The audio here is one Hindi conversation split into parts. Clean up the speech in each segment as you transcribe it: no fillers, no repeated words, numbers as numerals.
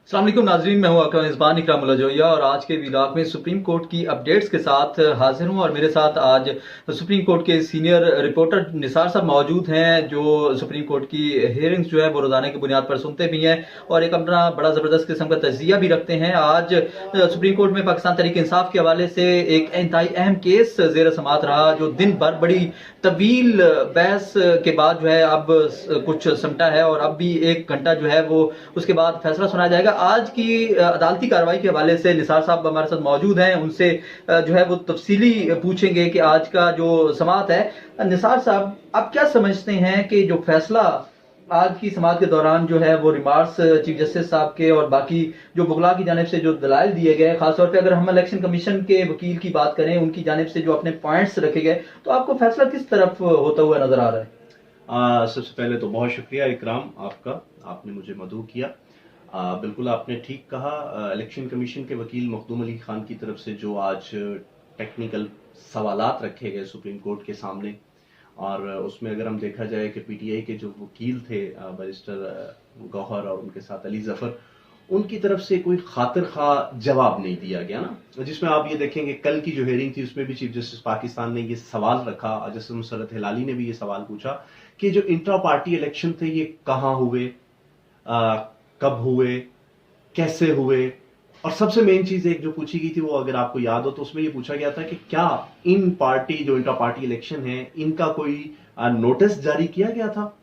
अस्सलाम वालेकुम नाजरीन, मैं हूं आपका मेज़बान इकराम उल्लाह जोया और आज के व्लॉग में सुप्रीम कोर्ट की अपडेट्स के साथ हाजिर हूं। और मेरे साथ आज सुप्रीम कोर्ट के सीनियर रिपोर्टर निसार साहब मौजूद हैं, जो सुप्रीम कोर्ट की हियरिंग्स जो है वो रोजाना की बुनियाद पर सुनते भी हैं और एक अपना बड़ा ज़बरदस्त किस्म का तजिया भी रखते हैं। आज सुप्रीम कोर्ट में पाकिस्तान तहरीक इंसाफ के हवाले से एक इंतहाई अहम केस ज़ेर समात रहा, जो दिन भर बड़ी तवील बहस के बाद जो है अब कुछ समटा है और अब भी 1 घंटा जो है वो उसके बाद फैसला सुनाया जाएगा। आज की अदालती कार्रवाई के हवाले से निसार साहब हमारे साथ मौजूद हैं, उनसे जो है वो तफसीली पूछेंगे कि आज का जो समात है। निसार साहब, आप क्या समझते हैं कि जो फैसला आज की समात के दौरान जो है वो रिमार्क्स चीफ जस्टिस साहब के और बाकी जो बुगला की जानिब से जो दलाइल दिए गए, खासतौर पे अगर हम इलेक्शन कमीशन के वकील की बात करें, उनकी जानिब से जो अपने पॉइंट्स रखे गए, तो आपको फैसला किस तरफ होता हुआ नजर आ रहा है? सबसे पहले तो बहुत शुक्रिया इकराम आपका, आपने मुझे मदऊ किया। बिल्कुल आपने ठीक कहा। इलेक्शन कमीशन के वकील मखदूम अली खान की तरफ से जो आज टेक्निकल सवालात रखे गए सुप्रीम कोर्ट के सामने, और उसमें अगर हम देखा जाए कि पीटीआई के जो वकील थे बैरिस्टर गौहर और उनके साथ अली जफर, उनकी तरफ से कोई खातिर खा जवाब नहीं दिया गया ना। जिसमें आप ये देखेंगे कल की जो हेयरिंग थी उसमें भी चीफ जस्टिस पाकिस्तान ने ये सवाल रखा, जस्टिस मुसर्रत हिलाली ने भी ये सवाल पूछा कि जो इंट्रा पार्टी इलेक्शन थे ये कहाँ हुए, कब हुए, कैसे हुए, और सबसे मेन चीज एक जो पूछी गई थी वो अगर आपको याद हो तो उसमें ये पूछा गया था कि क्या इन पार्टी जो इंट्रा पार्टी इलेक्शन है इनका कोई नोटिस जारी किया गया था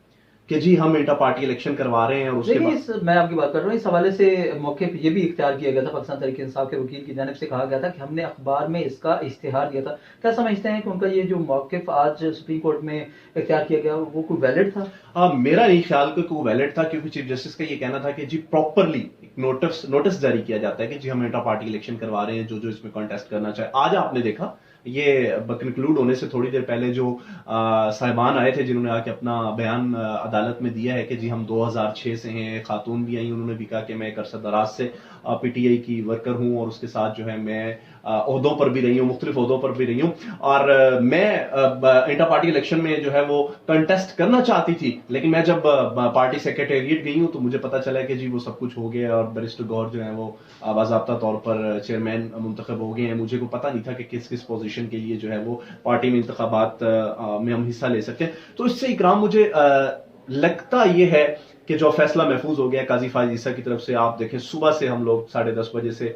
कि जी हम इंटर पार्टी इलेक्शन करवा रहे हैं। और उसके बाद मैं आपकी बात कर रहा हूँ, इस हवाले से मौके पे ये भी इख्तियार किया गया था, पाकिस्तान तहरीक इंसाफ के वकील की जानिब से कहा गया था कि हमने अखबार में इसका इश्तिहार दिया था। क्या समझते हैं कि उनका ये जो मौकिफ आज सुप्रीम कोर्ट में इख्तियार किया गया वो कोई वैलिड था? मेरा नहीं ख्याल कि कोई वैलिड था, क्योंकि चीफ जस्टिस का ये कहना था कि जी प्रॉपरली नोटिस जारी किया जाता है कि जी हम इंटर पार्टी इलेक्शन करवा रहे हैं, जो जो इसमें कॉन्टेस्ट करना चाहे। आज आपने देखा ये कंक्लूड होने से थोड़ी देर पहले जो साहिबान आए थे जिन्होंने आके अपना बयान अदालत में दिया है कि जी हम 2006 से हैं, खातून भी आई, उन्होंने भी कहा कि मैं एक अरसा दराज से पीटीआई की वर्कर हूं और उसके साथ जो है मैं ओहदों पर भी रही हूं, मुख्तलिफ ओहदों पर भी रही हूं, और मैं इंटर पार्टी इलेक्शन में जो है वो कंटेस्ट करना चाहती थी, लेकिन मैं जब पार्टी सेक्रेटेरिएट गई हूं तो मुझे पता चला कि जी वो सब कुछ हो गया और बैरिस्टर गौहर जो है वो बाज़ाब्ता तौर पर चेयरमैन मुंतखब हो गए हैं। मुझे को पता नहीं था कि किस किस पोजीशन के लिए जो है वो पार्टी में इंतखाबात में हम हिस्सा ले सकते हैं। तो इससे इकराम मुझे लगता ये है कि जो फैसला महफूज हो गया काजी फायज ईसा की तरफ से। आप देखें सुबह से हम लोग 10:30 बजे से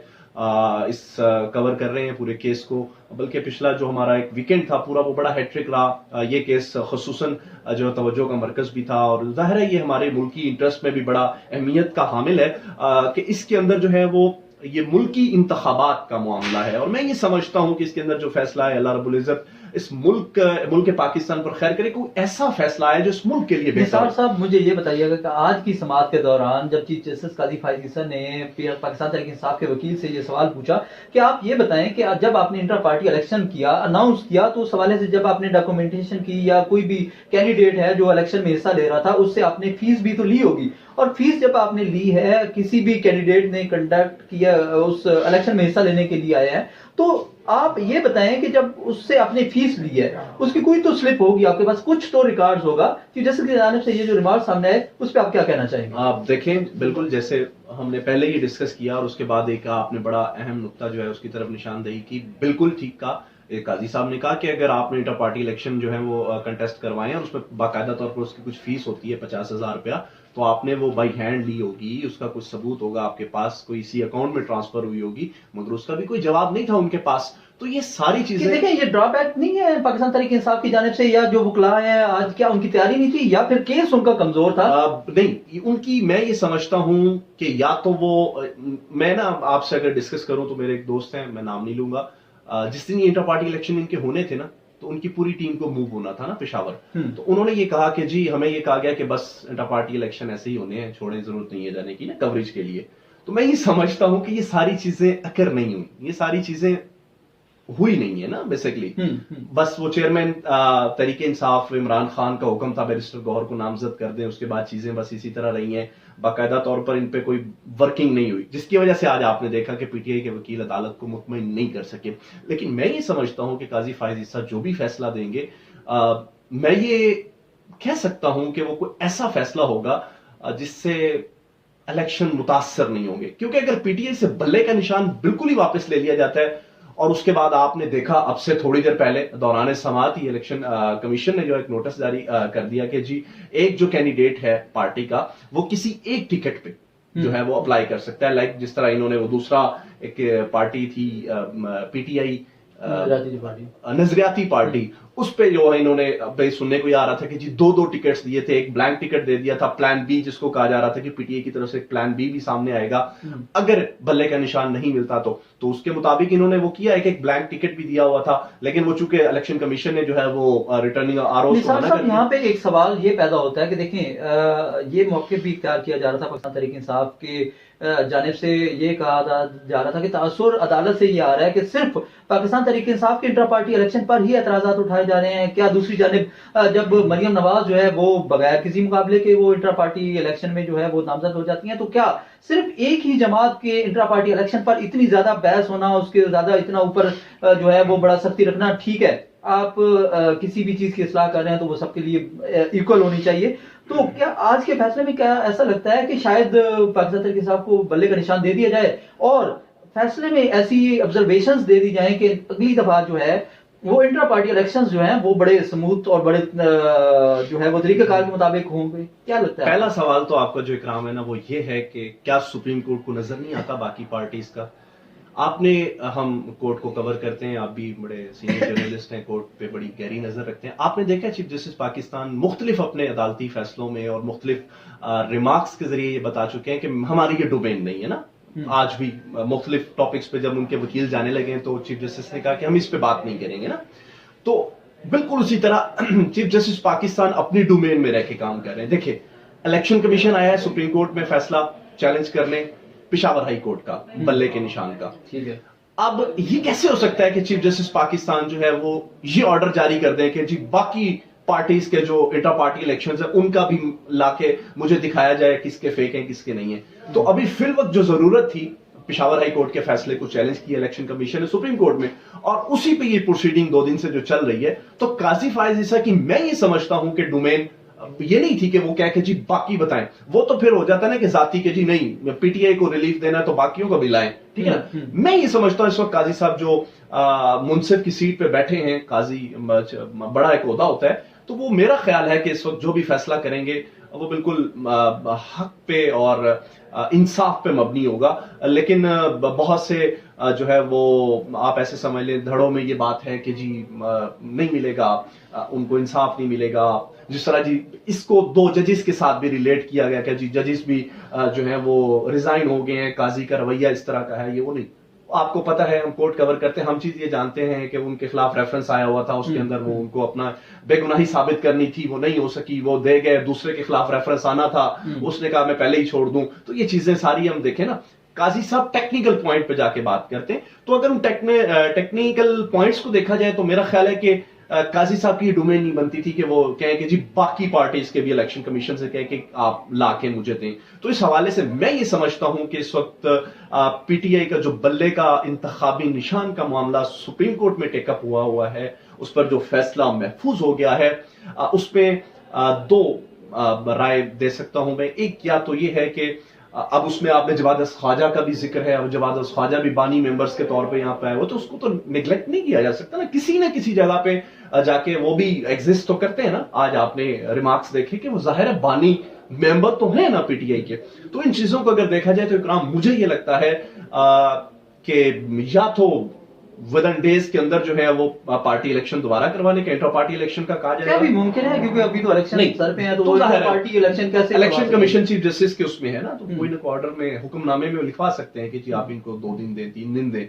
इस कवर कर रहे हैं पूरे केस को, बल्कि पिछला जो हमारा एक वीकेंड था पूरा वो बड़ा हैट्रिक रहा। ये केस खसूसन जो तवज्जो का मरकज भी था और जाहिर है ये हमारे मुल्की इंटरेस्ट में भी बड़ा अहमियत का हामिल है कि इसके अंदर जो है वो ये मुल्की इंतखाबात का मामला है। और मैं ये समझता हूं कि इसके अंदर जो फैसला है अल्लाह रब्बुल इज्जत इस मुल्क पाकिस्तान पर खैर करे, कोई ऐसा फैसला है जो इस मुल्क के लिए बेहतर है। साहब, मुझे ये बताइएगा कि आज की समात के दौरान जब चीफ जस्टिस काजी फायज ईसा ने पाकिस्तान तहरीक इंसाफ के वकील से ये सवाल पूछा कि आप ये बताएं कि जब आपने इंटर पार्टी इलेक्शन किया, अनाउंस किया, तो उस हवाले से जब आपने डॉक्यूमेंटेशन की या कोई भी कैंडिडेट है जो इलेक्शन में हिस्सा ले रहा था उससे आपने फीस भी तो ली होगी, और फीस जब आपने ली है, किसी भी कैंडिडेट ने कंडक्ट किया उस इलेक्शन में हिस्सा लेने के लिए आया है, तो आप ये बताएं कि जब उससे आपने फीस ली है उसकी कोई तो स्लिप होगी आपके पास, कुछ तो रिकॉर्ड्स होगा कि जैसे कि जानिब से ये जो रिमार्क सामने आए उस पर आप क्या कहना चाहेंगे? आप देखें, बिल्कुल जैसे हमने पहले ही डिस्कस किया और उसके बाद एक आपने बड़ा अहम नुक्ता जो है उसकी तरफ निशानदेही की, बिल्कुल ठीक कहा। एक काजी साहब ने कहा कि अगर आपने इंटर पार्टी इलेक्शन जो है वो कंटेस्ट करवाए और उसमें बाकायदा तौर पर उसकी कुछ फीस होती है 50,000 रुपया, तो आपने वो बाई हैंड ली होगी, उसका कुछ सबूत होगा आपके पास, कोई इसी अकाउंट में ट्रांसफर हुई होगी, मगर उसका भी कोई जवाब नहीं था उनके पास। तो ये सारी चीजें देखें, ये ड्रॉबैक नहीं है पाकिस्तान तहरीक इंसाफ की जानिब से, या जो वकला है आज क्या उनकी तैयारी नहीं थी या फिर केस उनका कमजोर था? नहीं, उनकी मैं ये समझता हूं कि या तो वो, मैं ना आपसे अगर डिस्कस करूं तो मेरे एक दोस्त हैं, मैं नाम नहीं लूंगा, जिस दिन ये इंटर पार्टी इलेक्शन इनके होने थे ना तो उनकी पूरी टीम को मूव होना था ना पेशावर, तो उन्होंने ये कहा कि जी हमें ये कहा गया कि बस इंटर पार्टी इलेक्शन ऐसे ही होने हैं, छोड़े, जरूरत नहीं है जाने की ना कवरेज के लिए। तो मैं ये समझता हूं कि ये सारी चीजें अकर नहीं हुई, ये सारी चीजें हुई नहीं है ना बेसिकली। बस वो चेयरमैन तरीके इंसाफ इमरान खान का हुक्म था बैरिस्टर गौहर को नामजद कर दें, उसके बाद चीजें बस इसी तरह रही हैं, बाकायदा तौर पर इन पे कोई वर्किंग नहीं हुई, जिसकी वजह से आज आपने देखा कि पीटीआई के वकील अदालत को मुतमईन नहीं कर सके। लेकिन मैं ये समझता हूं कि काजी फायज ईसा जो भी फैसला देंगे, मैं ये कह सकता हूं कि वो कोई ऐसा फैसला होगा जिससे इलेक्शन मुतासर नहीं होंगे, क्योंकि अगर पीटीआई से बल्ले का निशान बिल्कुल ही वापस ले लिया जाता है और उसके बाद आपने देखा अब से थोड़ी देर पहले दौरान समाअत ही इलेक्शन कमीशन ने जो एक नोटिस जारी कर दिया कि जी एक जो कैंडिडेट है पार्टी का वो किसी एक टिकट पे जो है वो अप्लाई कर सकता है, लाइक जिस तरह इन्होंने वो दूसरा एक पार्टी थी पीटीआई नजरियाती पार्टी, उस पे जो है इन्होंने भाई सुनने को आ रहा था कि जी दो दो टिकट्स दिए थे, एक ब्लैंक टिकट दे दिया था, प्लान बी जिसको कहा जा रहा था कि पीटीआई की तरफ से एक प्लान बी भी सामने आएगा अगर बल्ले का निशान नहीं मिलता तो उसके मुताबिक इन्होंने वो किया, एक ब्लैंक टिकट भी दिया हुआ था, लेकिन वो चूंकि इलेक्शन कमीशन ने जो है वो रिटर्निंग आरओ यहाँ पे एक सवाल ये पैदा होता है कि देखें ये मौके भी इख्तियार किया जा रहा था पाकिस्तान तहरीक इंसाफ के जानिब से ये कहा जा रहा था कि तासुर अदालत से ये आ रहा है कि सिर्फ पाकिस्तान तहरीक इंसाफ के इंटर पार्टी इलेक्शन पर ही एतराजात उठाए जा रहे हैं। क्या दूसरी जानिब जब मरियम नवाज जो है वो बगैर किसी मुकाबले के वो इंटर पार्टी इलेक्शन में जो है वो नामजद हो जाती हैं, तो क्या सिर्फ एक ही जमात के इंटर पार्टी इलेक्शन पर इतनी ज्यादा बहस होना, उसके ज्यादा इतना ऊपर जो है वो बड़ा सख्ती रखना ठीक है? आप किसी भी चीज की इस्लाह कर रहे हैं तो वो सबके लिए इक्वल होनी चाहिए। तो क्या आज के फैसले में क्या ऐसा लगता है कि शायद पाकिस्तान तहरीक इंसाफ को बल्ले का निशान दे दिया जाए और फैसले में ऐसी ऑब्जर्वेशंस दे दी जाएं कि अगली दफा जो है वो इंटर पार्टी इलेक्शंस जो हैं वो बड़े स्मूथ और बड़े जो है वो तरीकेकार के मुताबिक होंगे? क्या लगता है? पहला सवाल तो आपका जो इकराम है ना वो ये है कि क्या सुप्रीम कोर्ट को नजर नहीं आता बाकी पार्टीज का? आपने हम कोर्ट को कवर करते हैं, आप भी बड़े सीनियर जर्नलिस्ट हैं, कोर्ट पे बड़ी गहरी नजर रखते हैं। आपने देखा चीफ जस्टिस पाकिस्तान मुख्तलिफ अपने अदालती फैसलों में और मुख्तलिफ रिमार्क्स के जरिए ये बता चुके हैं कि हमारी ये डोमेन नहीं है ना। आज भी मुख्तलिफ टॉपिक्स पे जब उनके वकील जाने लगे तो चीफ जस्टिस ने कहा कि हम इस पे बात नहीं करेंगे ना। तो बिल्कुल उसी तरह चीफ जस्टिस पाकिस्तान अपनी डोमेन में रह के काम कर रहे हैं। देखिए इलेक्शन कमीशन आया है सुप्रीम कोर्ट में फैसला चैलेंज करने पेशावर हाई कोर्ट का बल्ले के निशान का, ठीक है। अब ये कैसे हो सकता है कि चीफ जस्टिस पाकिस्तान जो है वो ये ऑर्डर जारी कर दे कि जी बाकी पार्टीज के जो इंटर पार्टी इलेक्शंस है उनका भी लाके मुझे दिखाया जाए किसके फेक हैं किसके नहीं है। तो अभी फिल वक्त जो जरूरत थी पेशावर हाई कोर्ट के फैसले को चैलेंज किया इलेक्शन कमीशन ने सुप्रीम कोर्ट में, और उसी पे ये प्रोसीडिंग 2 दिन से जो चल रही है, तो काजी फायज ईसा की मैं ये समझता हूं कि डोमेन ये नहीं थी कि वो कह के जी बाकी बताएं, वो तो फिर हो जाता है ना कि जाती के जी नहीं पीटीआई को रिलीफ देना है तो बाकियों को भी लाएं, ठीक है ना। मैं ये समझता हूं इस वक्त काजी साहब जो मुंसिफ की सीट पे बैठे हैं, काजी बड़ा एक ओहदा होता है, तो वो मेरा ख्याल है कि इस वक्त जो भी फैसला करेंगे वो बिल्कुल हक पे और इंसाफ पे मबनी होगा। लेकिन बहुत से जो है वो आप ऐसे समझ लें धड़ों में ये बात है कि जी नहीं मिलेगा उनको इंसाफ नहीं मिलेगा। जिस तरह जी इसको 2 जजेस के साथ भी रिलेट किया गया कि जी जजेस भी जो है वो रिजाइन हो गए हैं, काजी का रवैया इस तरह का है, ये वो नहीं। आपको पता है हम कोर्ट कवर करते हैं, हम चीज ये जानते हैं कि उनके खिलाफ रेफरेंस आया हुआ था, उसके अंदर वो उनको अपना बेगुनाही साबित करनी थी, वो नहीं हो सकी, वो दे गए, दूसरे के खिलाफ रेफरेंस आना था, उसने कहा मैं पहले ही छोड़ दूं। तो ये चीजें सारी हम देखें ना, काजी साहब टेक्निकल पॉइंट पे जाके बात करते हैं। तो अगर उन टेक्निकल पॉइंट्स को देखा जाए तो मेरा ख्याल है कि काजी साहब की डोमेन नहीं बनती थी कि वो कहें कि जी बाकी पार्टीज के भी इलेक्शन कमीशन से कहें कि आप लाके मुझे दें। तो इस हवाले से मैं ये समझता हूं कि इस वक्त पीटीआई का जो बल्ले का इंतखाबी निशान का मामला सुप्रीम कोर्ट में टेकअप हुआ है, उस पर जो फैसला महफूज हो गया है, उसमें 2 राय दे सकता हूं मैं। एक या तो ये है कि अब उसमें आपने जवाद ख्वाजा का भी जिक्र है, अब जवाद ख्वाजा भी बानी मेंबर्स के तौर पे यहाँ पे आए हो, तो उसको तो निगलेक्ट नहीं किया जा सकता ना किसी जगह पे जाके वो भी एग्जिस्ट तो करते हैं ना। आज आपने रिमार्क्स देखे कि वो जाहिर है बानी मेंबर तो है ना पीटीआई के। तो इन चीजों को अगर देखा जाए तो इकराम मुझे ये लगता है कि या तो विद इन डेज के अंदर जो है वो पार्टी इलेक्शन दोबारा करवाने का, इंटर पार्टी इलेक्शन का कहा जाएगा, क्या भी मुमकिन है क्योंकि अभी तो इलेक्शन सर पे है, तो पार्टी इलेक्शन कैसे, इलेक्शन कमीशन चीफ जस्टिस के उसमें है ना, तो कोई ना कोई ऑर्डर में हुक्मनामे में लिखवा सकते हैं कि जी आप इनको 2 दिन दें 3 दिन दें,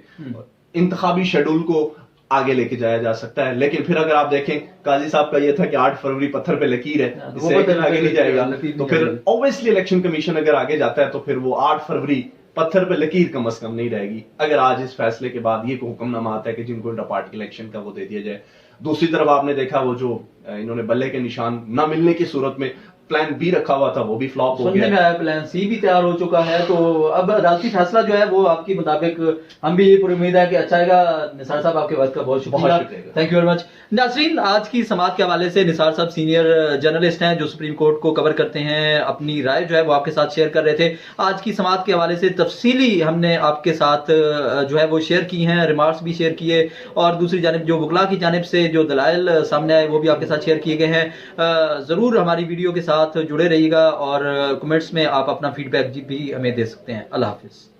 इंतखाबी शेड्यूल को आगे लेके जाया जा सकता है। लेकिन फिर अगर आप देखें काजी साहब का ये था कि 8 फरवरी पत्थर पे लकीर है, इससे आगे नहीं जाएगा, तो फिर ऑब्वियसली इलेक्शन कमीशन अगर आगे जाता है तो फिर वो 8 फरवरी पत्थर पे लकीर कम से कम नहीं रहेगी अगर आज इस फैसले के बाद ये हुक्मनामा आता है कि जिनको इंटर पार्टी इलेक्शन का वो दे दिया जाए। दूसरी तरफ आपने देखा वो जो इन्होंने बल्ले के निशान न मिलने की सूरत में प्लान बी रखा हुआ था वो भी फ्लॉप हो सुनने गया। में आया प्लान सी भी तैयार हो चुका है, तो अब अदालती फैसला जो है वो आपके मुताबिक हम भी ये पूरी उम्मीद है कि अच्छा आएगा। निसार साहब आपके वक्त का बहुत शुक्रिया, थैंक यू वेरी मच। नाजरीन, आज की समाअत के हवाले से निसार साहब सीनियर जर्नलिस्ट हैं जो सुप्रीम कोर्ट को कवर करते हैं, अपनी राय जो है वो आपके साथ शेयर कर रहे थे। आज की समाअत के हवाले से तफसीली हमने आपके साथ जो है वो शेयर की हैं, रिमार्क्स भी शेयर किए, और दूसरी जानिब जो वकला की जानिब से जो दलाइल सामने आए वो भी आपके साथ शेयर किए गए हैं। ज़रूर हमारी वीडियो के साथ जुड़े रहिएगा और कमेंट्स में आप अपना फीडबैक भी हमें दे सकते हैं। अल्लाह हाफिज़।